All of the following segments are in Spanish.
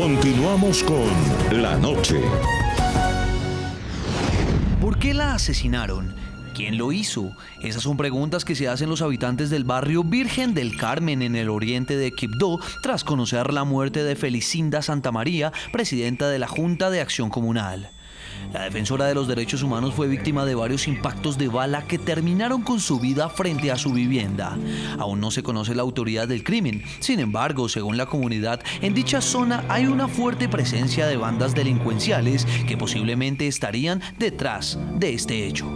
Continuamos con La Noche. ¿Por qué la asesinaron? ¿Quién lo hizo? Esas son preguntas que se hacen los habitantes del barrio Virgen del Carmen en el oriente de Quibdó tras conocer la muerte de Felicinda Santamaría, presidenta de la Junta de Acción Comunal. La defensora de los derechos humanos fue víctima de varios impactos de bala que terminaron con su vida frente a su vivienda. Aún no se conoce la autoridad del crimen. Sin embargo, según la comunidad, en dicha zona hay una fuerte presencia de bandas delincuenciales que posiblemente estarían detrás de este hecho.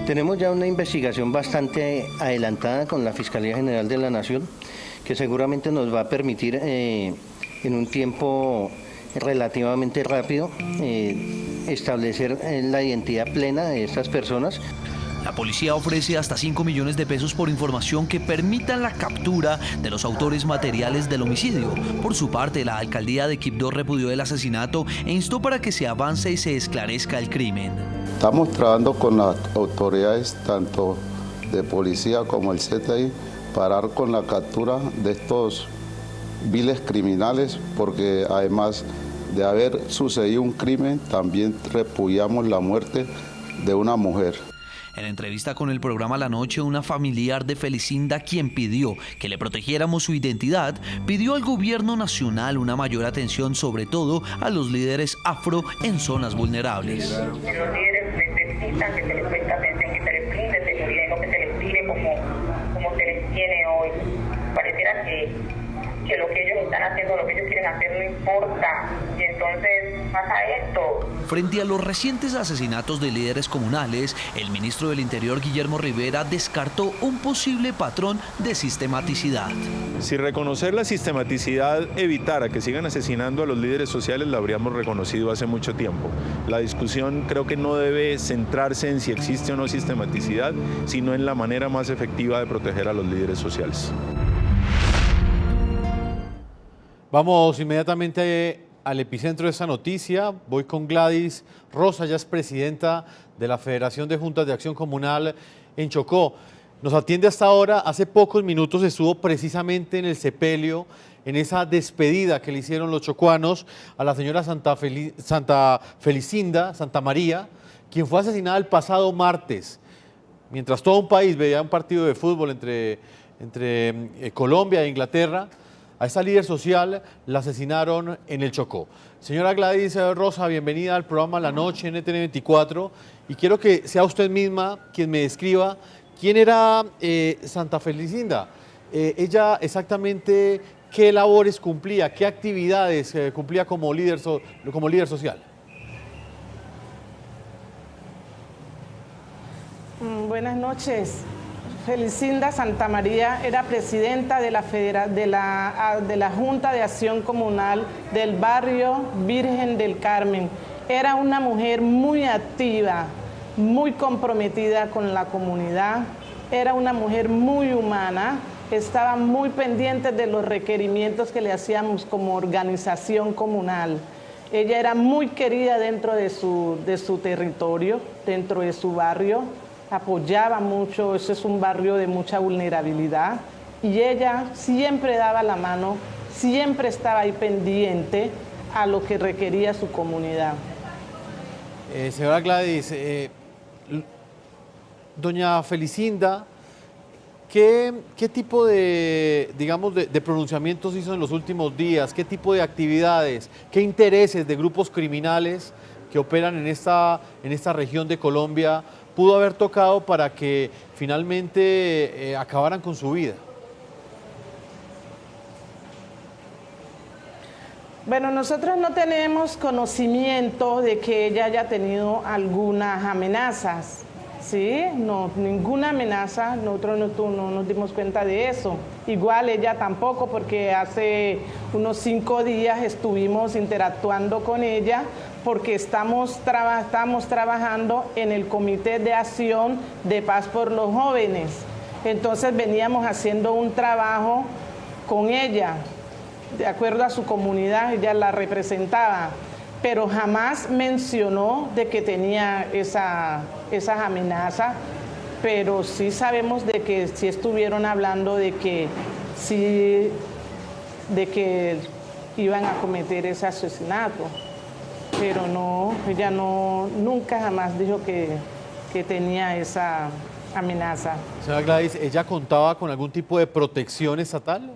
Tenemos ya una investigación bastante adelantada con la Fiscalía General de la Nación, que seguramente nos va a permitir en un tiempo relativamente rápido establecer la identidad plena de estas personas. La policía ofrece hasta 5 millones de pesos por información que permita la captura de los autores materiales del homicidio. Por su parte, la alcaldía de Quibdó repudió el asesinato e instó para que se avance y se esclarezca el crimen. Estamos trabajando con las autoridades tanto de policía como el CTI para dar con la captura de estos viles criminales, porque además de haber sucedido un crimen, también repudiamos la muerte de una mujer. En entrevista con el programa La Noche, una familiar de Felicinda, quien pidió que le protegiéramos su identidad, pidió al gobierno nacional una mayor atención, sobre todo a los líderes afro en zonas vulnerables. Los líderes necesitan que se les preste atención, que se les brinde seguridad y no que se les tire como se les tiene hoy. Pareciera que lo que ellos están haciendo, lo que ellos quieren hacer no importa, y entonces pasa esto. Frente a los recientes asesinatos de líderes comunales, el ministro del Interior, Guillermo Rivera, descartó un posible patrón de sistematicidad. Si reconocer la sistematicidad evitara que sigan asesinando a los líderes sociales, la habríamos reconocido hace mucho tiempo. La discusión creo que no debe centrarse en si existe o no sistematicidad, sino en la manera más efectiva de proteger a los líderes sociales. Vamos inmediatamente al epicentro de esta noticia. Voy con Gladys Rosa, ella es presidenta de la Federación de Juntas de Acción Comunal en Chocó. Nos atiende hasta ahora. Hace pocos minutos estuvo precisamente en el sepelio, en esa despedida que le hicieron los chocuanos a la señora Felicinda Santamaría, quien fue asesinada el pasado martes, mientras todo un país veía un partido de fútbol entre Colombia e Inglaterra. A esta líder social la asesinaron en el Chocó. Señora Gladys Rosa, bienvenida al programa La Noche NTN 24, y quiero que sea usted misma quien me describa quién era Santa Felicinda. Ella exactamente qué labores cumplía, qué actividades cumplía como líder social. Buenas noches. Felicinda Santamaría era presidenta de la Junta de Acción Comunal del barrio Virgen del Carmen. Era una mujer muy activa, muy comprometida con la comunidad, era una mujer muy humana, estaba muy pendiente de los requerimientos que le hacíamos como organización comunal. Ella era muy querida dentro de su territorio, dentro de su barrio. Apoyaba mucho, ese es un barrio de mucha vulnerabilidad, y ella siempre daba la mano, siempre estaba ahí pendiente a lo que requería su comunidad. Señora Gladys, doña Felicinda, ¿qué tipo de pronunciamientos hizo en los últimos días? ¿Qué tipo de actividades? ¿Qué intereses de grupos criminales que operan en esta región de Colombia pudo haber tocado para que finalmente acabaran con su vida? Bueno, nosotros no tenemos conocimiento de que ella haya tenido algunas amenazas, ¿sí? No, ninguna amenaza, nosotros no nos dimos cuenta de eso. Igual ella tampoco, porque hace unos 5 días estuvimos interactuando con ella, porque estamos trabajando en el Comité de Acción de Paz por los Jóvenes. Entonces veníamos haciendo un trabajo con ella, de acuerdo a su comunidad, ella la representaba, pero jamás mencionó de que tenía esas amenazas, pero sí sabemos de que sí estuvieron hablando de que iban a cometer ese asesinato. Pero no, ella nunca jamás dijo que tenía esa amenaza. Señora Gladys, ¿ella contaba con algún tipo de protección estatal?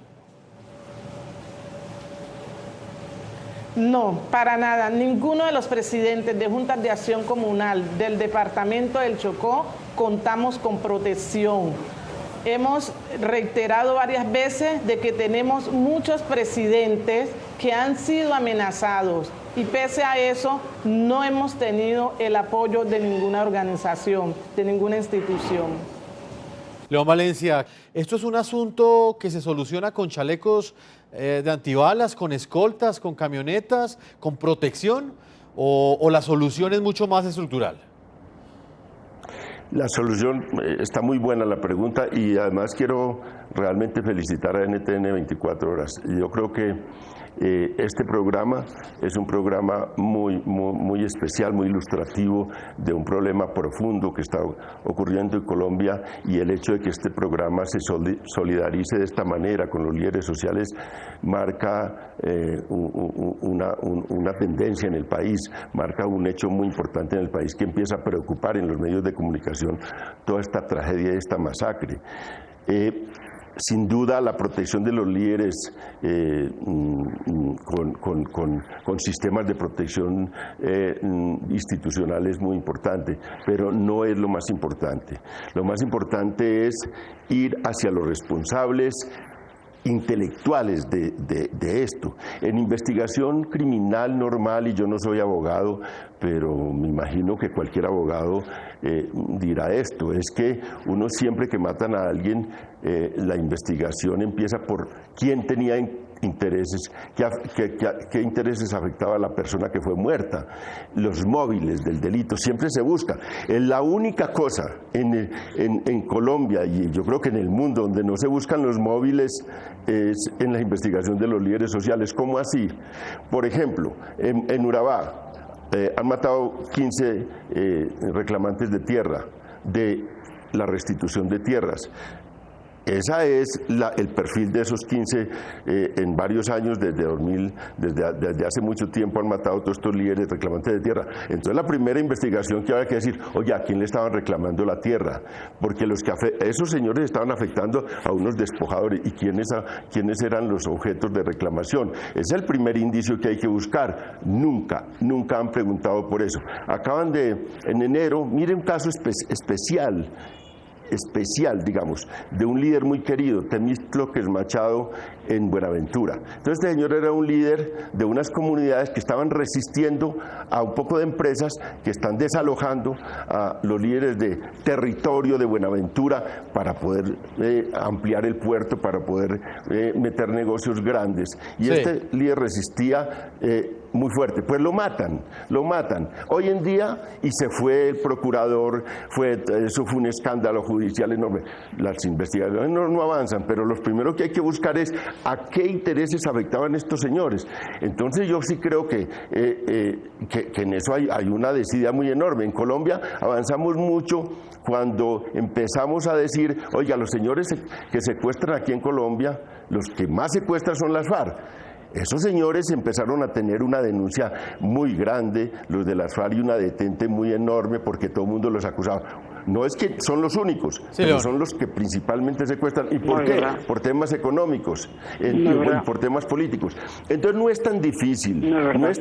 No, para nada. Ninguno de los presidentes de juntas de acción comunal del departamento del Chocó contamos con protección. Hemos reiterado varias veces de que tenemos muchos presidentes que han sido amenazados y pese a eso no hemos tenido el apoyo de ninguna organización, de ninguna institución. León Valencia, ¿esto es un asunto que se soluciona con chalecos de antibalas, con escoltas, con camionetas, con protección o la solución es mucho más estructural? La solución, está muy buena la pregunta y además quiero realmente felicitar a NTN 24 horas. Yo creo que este programa es un programa muy especial, muy ilustrativo de un problema profundo que está ocurriendo en Colombia y el hecho de que este programa se solidarice de esta manera con los líderes sociales marca una tendencia en el país, marca un hecho muy importante en el país que empieza a preocupar en los medios de comunicación toda esta tragedia y esta masacre. Sin duda la protección de los líderes con sistemas de protección institucional es muy importante, pero no es lo más importante. Lo más importante es ir hacia los responsables intelectuales de esto. En investigación criminal normal, y yo no soy abogado, pero me imagino que cualquier abogado dirá esto, es que uno siempre que matan a alguien, la investigación empieza por quién tenía intereses, qué intereses afectaba a la persona que fue muerta, los móviles del delito, siempre se busca. Es la única cosa en Colombia y yo creo que en el mundo donde no se buscan los móviles es en la investigación de los líderes sociales. ¿Cómo así? Por ejemplo, en Urabá han matado 15 reclamantes de tierra, de la restitución de tierras. Esa es el perfil de esos 15 en varios años, desde hace mucho tiempo han matado a todos estos líderes reclamantes de tierra. Entonces la primera investigación que había que decir, oye, ¿a quién le estaban reclamando la tierra? Porque esos señores estaban afectando a unos despojadores. ¿Y quiénes eran los objetos de reclamación? Ese es el primer indicio que hay que buscar. Nunca han preguntado por eso. En enero, mire un caso especial, digamos, de un líder muy querido, Temístocles Machado, en Buenaventura. Entonces este señor era un líder de unas comunidades que estaban resistiendo a un poco de empresas que están desalojando a los líderes de territorio de Buenaventura para poder ampliar el puerto, para poder meter negocios grandes. Y sí, este líder resistía muy fuerte, pues lo matan. Hoy en día, y se fue el procurador, eso fue un escándalo judicial enorme. Las investigaciones no avanzan, pero lo primero que hay que buscar es a qué intereses afectaban estos señores. Entonces yo sí creo que en eso hay una desidia muy enorme. En Colombia avanzamos mucho cuando empezamos a decir, oiga, los señores que secuestran aquí en Colombia, los que más secuestran son las FARC. Esos señores empezaron a tener una denuncia muy grande, los de las FARC, y una detente muy enorme porque todo el mundo los acusaba. No es que son los únicos, sí, pero son los que principalmente secuestran. ¿Y por qué? Por temas económicos, por temas políticos. Entonces no es tan difícil, no es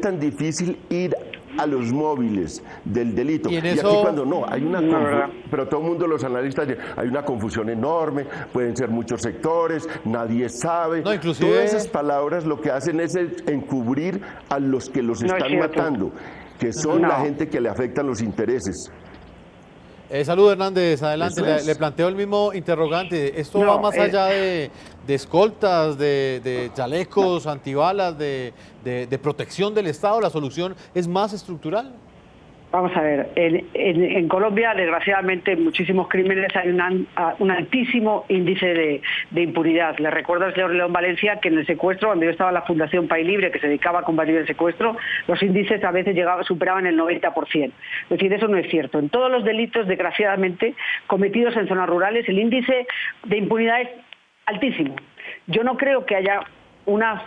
tan difícil ir a los móviles del delito. Y aquí cuando no, hay una pero todo el mundo, los analistas, hay una confusión enorme, pueden ser muchos sectores, nadie sabe. No, inclusive todas esas palabras lo que hacen es encubrir a los que los están matando, que son la gente que le afectan los intereses. Salud, Hernández, adelante, le planteo el mismo interrogante. ¿Esto va más allá de escoltas, de chalecos, antibalas, de protección del Estado? ¿La solución es más estructural? Vamos a ver, en Colombia, desgraciadamente, en muchísimos crímenes hay un altísimo índice de impunidad. Le recuerdo al señor León Valencia que en el secuestro, cuando yo estaba en la Fundación País Libre, que se dedicaba a combatir el secuestro, los índices a veces superaban el 90%. Es decir, eso no es cierto. En todos los delitos, desgraciadamente, cometidos en zonas rurales, el índice de impunidad es altísimo. Yo no creo que haya una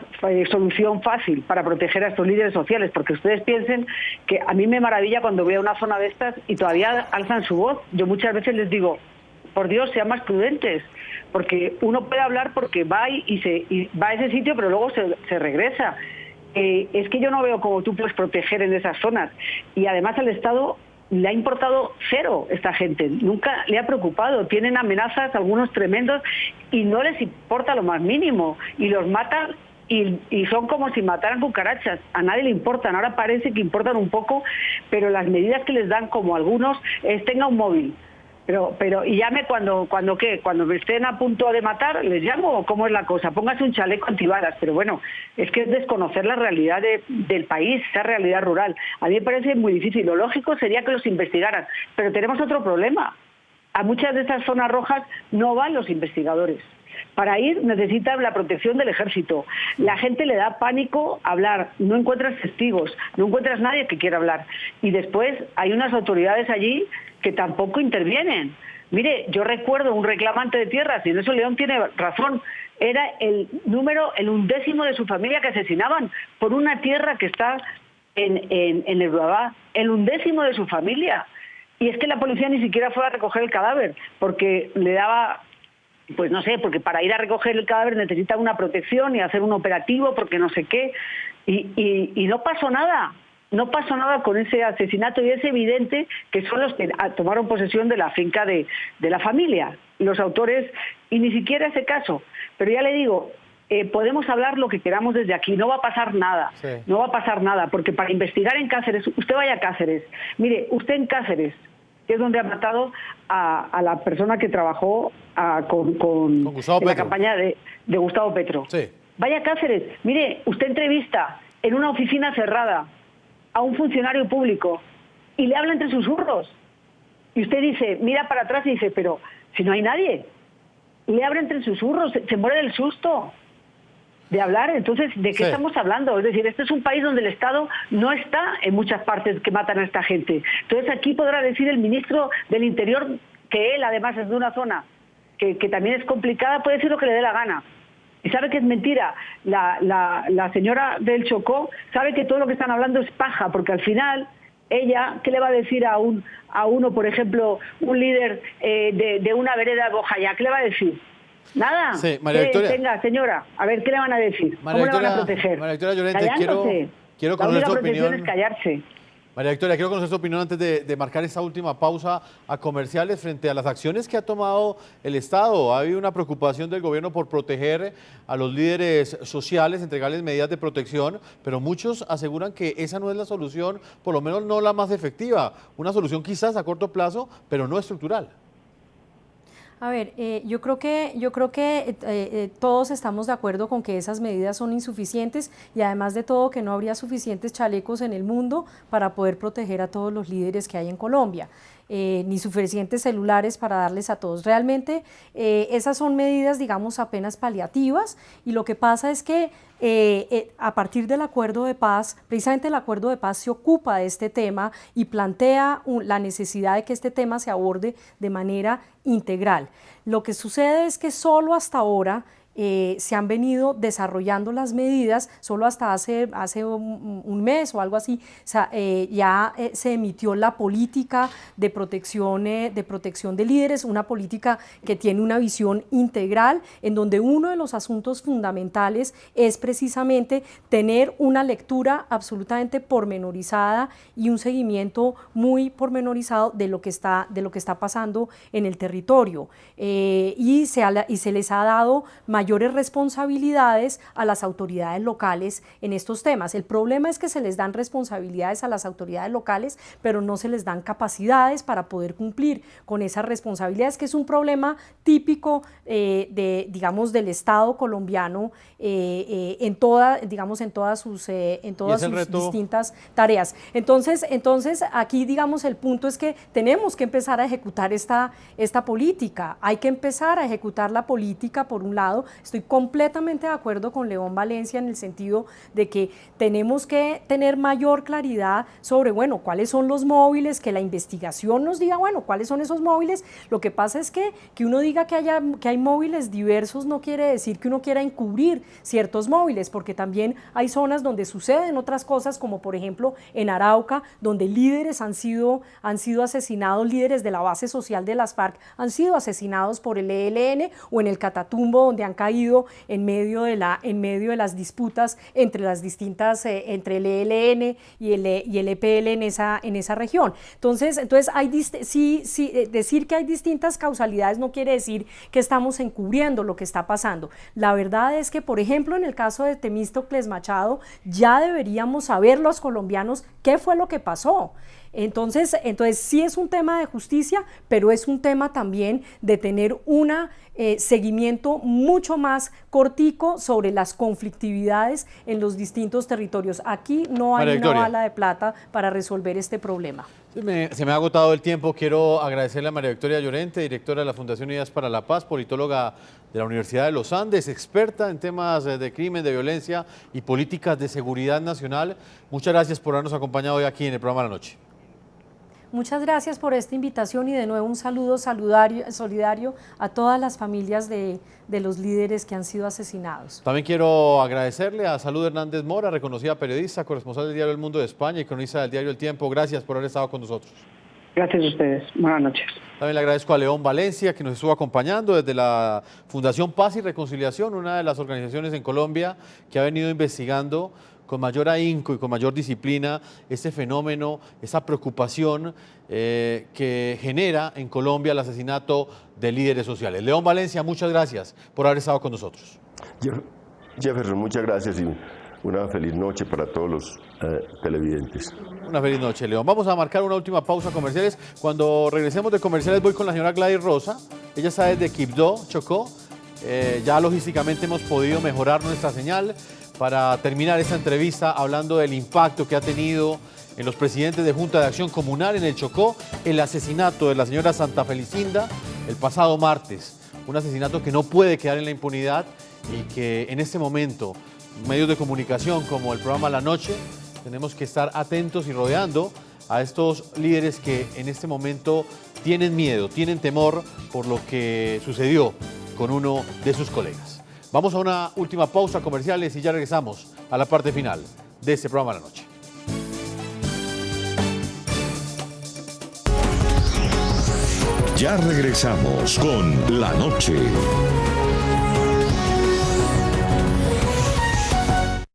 solución fácil para proteger a estos líderes sociales, porque ustedes piensen que a mí me maravilla cuando veo una zona de estas y todavía alzan su voz. Yo muchas veces les digo, por Dios, sean más prudentes, porque uno puede hablar porque va y va a ese sitio, pero luego se regresa. Es que yo no veo cómo tú puedes proteger en esas zonas. Y además al Estado le ha importado cero esta gente, nunca le ha preocupado. Tienen amenazas, algunos tremendos, y no les importa lo más mínimo. Y los matan y son como si mataran cucarachas. A nadie le importan. Ahora parece que importan un poco, pero las medidas que les dan, como algunos, es tenga un móvil. Pero y llame cuando me estén a punto de matar, les llamo, o cómo es la cosa, póngase un chaleco antibalas. Pero bueno, es que es desconocer la realidad del país, esa realidad rural. A mí me parece muy difícil. Lo lógico sería que los investigaran, pero tenemos otro problema. A muchas de estas zonas rojas no van los investigadores. Para ir necesitan la protección del ejército. La gente le da pánico hablar, no encuentras testigos, no encuentras nadie que quiera hablar. Y después hay unas autoridades allí que tampoco intervienen. Mire, yo recuerdo un reclamante de tierras, y en eso León tiene razón, era el 1/10 de su familia que asesinaban por una tierra que está en el Urabá, el 1/10 de su familia. Y es que la policía ni siquiera fue a recoger el cadáver, porque le daba... Pues no sé, porque para ir a recoger el cadáver necesitan una protección y hacer un operativo porque no sé qué. Y no pasó nada. No pasó nada con ese asesinato, y es evidente que son los que tomaron posesión de la finca de la familia, los autores, y ni siquiera ese caso. Pero ya le digo, podemos hablar lo que queramos desde aquí, no va a pasar nada, sí. No va a pasar nada, porque para investigar en Cáceres, usted vaya a Cáceres, mire, usted en Cáceres, que es donde ha matado a la persona que trabajó con la campaña de Gustavo Petro. Sí. Vaya a Cáceres, mire, usted entrevista en una oficina cerrada a un funcionario público y le habla entre susurros. Y usted dice, mira para atrás y dice, pero si no hay nadie. Y le habla entre susurros, se muere del susto de hablar. Entonces, ¿de qué estamos hablando? Es decir, este es un país donde el Estado no está en muchas partes que matan a esta gente. Entonces, aquí podrá decir el ministro del Interior, que él además es de una zona que también es complicada, puede decir lo que le dé la gana. Y sabe que es mentira. La señora del Chocó sabe que todo lo que están hablando es paja, porque al final ella, ¿qué le va a decir a uno, por ejemplo, un líder de una vereda de Bojayá? ¿Qué le va a decir? Nada. Sí, María Victoria. Venga, señora, a ver, ¿qué le van a decir? ¿Cómo le van a proteger? María Victoria Llorente, quiero conocer su opinión. Es callarse. María Victoria, quiero conocer su opinión antes de marcar esta última pausa a comerciales frente a las acciones que ha tomado el Estado. Ha habido una preocupación del gobierno por proteger a los líderes sociales, entregarles medidas de protección, pero muchos aseguran que esa no es la solución, por lo menos no la más efectiva. Una solución quizás a corto plazo, pero no estructural. A ver, yo creo que todos estamos de acuerdo con que esas medidas son insuficientes, y además de todo que no habría suficientes chalecos en el mundo para poder proteger a todos los líderes que hay en Colombia. Ni suficientes celulares para darles a todos. Realmente esas son medidas, digamos, apenas paliativas, y lo que pasa es que a partir del acuerdo de paz, precisamente el acuerdo de paz se ocupa de este tema y plantea la necesidad de que este tema se aborde de manera integral. Lo que sucede es que solo hasta ahora se han venido desarrollando las medidas, solo hasta hace un mes o algo así, o sea, ya se emitió la política de protección de líderes, una política que tiene una visión integral, en donde uno de los asuntos fundamentales es precisamente tener una lectura absolutamente pormenorizada y un seguimiento muy pormenorizado de lo que está pasando en el territorio, y se les ha dado mayores responsabilidades a las autoridades locales en estos temas. El problema es que se les dan responsabilidades a las autoridades locales, pero no se les dan capacidades para poder cumplir con esas responsabilidades, que es un problema típico digamos, del Estado colombiano en todas sus distintas tareas. Entonces aquí, digamos, el punto es que tenemos que empezar a ejecutar esta política. Hay que empezar a ejecutar la política, por un lado, estoy completamente de acuerdo con León Valencia en el sentido de que tenemos que tener mayor claridad sobre, bueno, cuáles son los móviles, que la investigación nos diga, bueno, cuáles son esos móviles. Lo que pasa es que uno diga que hay móviles diversos no quiere decir que uno quiera encubrir ciertos móviles, porque también hay zonas donde suceden otras cosas, como por ejemplo en Arauca, donde líderes han sido asesinados, líderes de la base social de las FARC han sido asesinados por el ELN, o en el Catatumbo, donde han caído en medio de las disputas entre las distintas, entre el ELN y el EPL en esa región. Entonces decir que hay distintas causalidades no quiere decir que estamos encubriendo lo que está pasando. La verdad es que, por ejemplo, en el caso de Temístocles Machado, ya deberíamos saber los colombianos qué fue lo que pasó. Entonces sí es un tema de justicia, pero es un tema también de tener un seguimiento mucho más cortico sobre las conflictividades en los distintos territorios. Aquí no hay una bala de plata para resolver este problema. Se me ha agotado el tiempo. Quiero agradecerle a María Victoria Llorente, directora de la Fundación Unidas para la Paz, politóloga de la Universidad de los Andes, experta en temas de crimen, de violencia y políticas de seguridad nacional. Muchas gracias por habernos acompañado hoy aquí en el programa La Noche. Muchas gracias por esta invitación y de nuevo un saludo solidario a todas las familias de los líderes que han sido asesinados. También quiero agradecerle a Salud Hernández Mora, reconocida periodista, corresponsal del diario El Mundo de España y cronista del diario El Tiempo. Gracias por haber estado con nosotros. Gracias a ustedes. Buenas noches. También le agradezco a León Valencia, que nos estuvo acompañando desde la Fundación Paz y Reconciliación, una de las organizaciones en Colombia que ha venido investigando con mayor ahínco y con mayor disciplina ese fenómeno, esa preocupación que genera en Colombia el asesinato de líderes sociales. León Valencia, muchas gracias por haber estado con nosotros. Jefferson, muchas gracias y una feliz noche para todos los televidentes. Una feliz noche, León. Vamos a marcar una última pausa comerciales. Cuando regresemos de comerciales voy con la señora Gladys Rosa. Ella está desde Quibdó, Chocó. Ya logísticamente hemos podido mejorar nuestra señal para terminar esta entrevista hablando del impacto que ha tenido en los presidentes de Junta de Acción Comunal en el Chocó el asesinato de la señora Santa Felicinda el pasado martes. Un asesinato que no puede quedar en la impunidad y que en este momento medios de comunicación como el programa La Noche tenemos que estar atentos y rodeando a estos líderes que en este momento tienen miedo, tienen temor por lo que sucedió con uno de sus colegas. Vamos a una última pausa comerciales y ya regresamos a la parte final de este programa La Noche. Ya regresamos con La Noche.